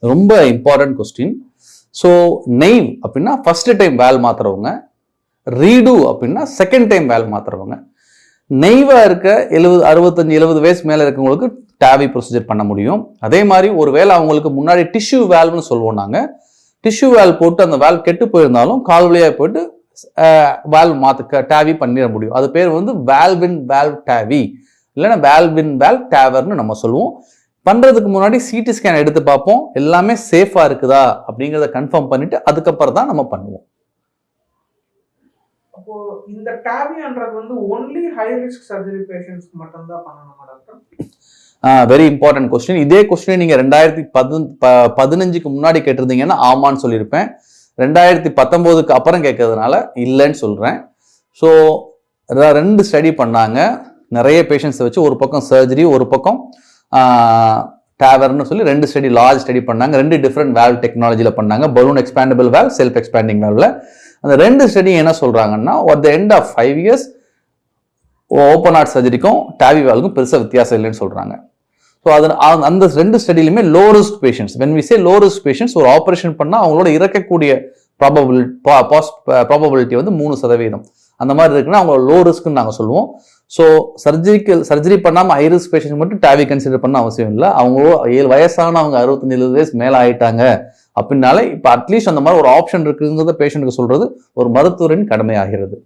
ரொம்ப important question. So நெய்வ் அப்படின்னா first time வேல் மாத்துறவங்க, read அப்படின்னா செகண்ட் டைம் வேல் மாத்துறவங்க. நெய்வா இருக்க 65-70 வயசு மேல இருக்கவங்களுக்கு டாவி ப்ரொசீஜர் பண்ண முடியும். அதே மாதிரி ஒருவேளை அவங்களுக்கு முன்னாடி டிஷ்யூ வேல்வ்னு சொல்லுவோம் நாங்க. டிஷ்யூ வேல்வ் போட்டு அந்த வேல்வ் கெட்டு போயிருந்தாலும் கால் வழியா போயிட்டு வேல்வ் மாத்த டாவி பண்ணிட முடியும். அது பேர் வந்து வேல்வின் வேல்வ் டாவி, இல்லைன்னா வேல்வின் வேல்வ் டேவர்னு நம்ம சொல்லுவோம். பண்றதுக்கு முன்னாடி சிடி ஸ்கேன் எடுத்து பார்ப்போம், எல்லாமே சேஃபா இருக்குதா அப்படிங்கிறத கன்ஃபார்ம் பண்ணிட்டு அதுக்கப்புறம் தான் நம்ம பண்ணுவோம். அப்போ இந்த டாவின்றது வந்து ஒன்லி ஹை ரிஸ்க் சர்ஜரி பேஷண்ட்ஸ்க்கு மட்டும் தான் பண்ணணுமா டாக்டர்? Very important question. இதே கொஸ்டின் நீங்க 2015க்கு முன்னாடி கேட்டிருந்தீங்கன்னா ஆமான்னு சொல்லியிருப்பேன். 2019க்கு அப்புறம் கேட்கறதுனால இல்லைன்னு சொல்றேன். ஸோ 2 ஸ்டடி பண்ணாங்க, நிறைய பேஷண்ட்ஸ் வச்சு. ஒரு பக்கம் சர்ஜரி, ஒரு பக்கம் டேவர்னு சொல்லி 2 ஸ்டடி, லார்ஜ் ஸ்டடி பண்ணாங்க. 2 டிஃப்ரெண்ட் வேல்வ் டெக்னாலஜியில் பண்ணாங்க. Balloon expandable valve, self expanding வேல்வ்ல. அந்த 2 ஸ்டடி என்ன சொல்றாங்கன்னா, at the end of 5 years open heart சர்ஜரிக்கும் டாவி வேல்வுக்கும் பெருசாக வித்தியாசம் இல்லைன்னு சொல்றாங்க. ஸோ அது அந்த 2 ஸ்டடியிலுமே low risk patients, when we say low risk patients, ஒரு ஆப்ரேஷன் பண்ணால் அவங்களோட இறக்கக்கூடிய ப்ராபபிலிட்டி வந்து 3% அந்த மாதிரி இருக்குன்னா அவங்க லோ ரிஸ்க்னு நாங்கள் சொல்லுவோம். ஸோ சர்ஜரி பண்ணாமல் ஹை ரிஸ்க் பேஷண்ட் மட்டும் டாவி கன்சிடர் பண்ண அவசியம் இல்லை. அவங்க வயசானவங்க 65-70 வயசு மேலே ஆயிட்டாங்க அப்படின்னாலே இப்போ அட்லீஸ்ட் அந்த மாதிரி ஒரு ஆப்ஷன் இருக்குங்கிறத பேஷண்ட்டுக்கு சொல்றது ஒரு மருத்துவரின் கடமை ஆகிறது.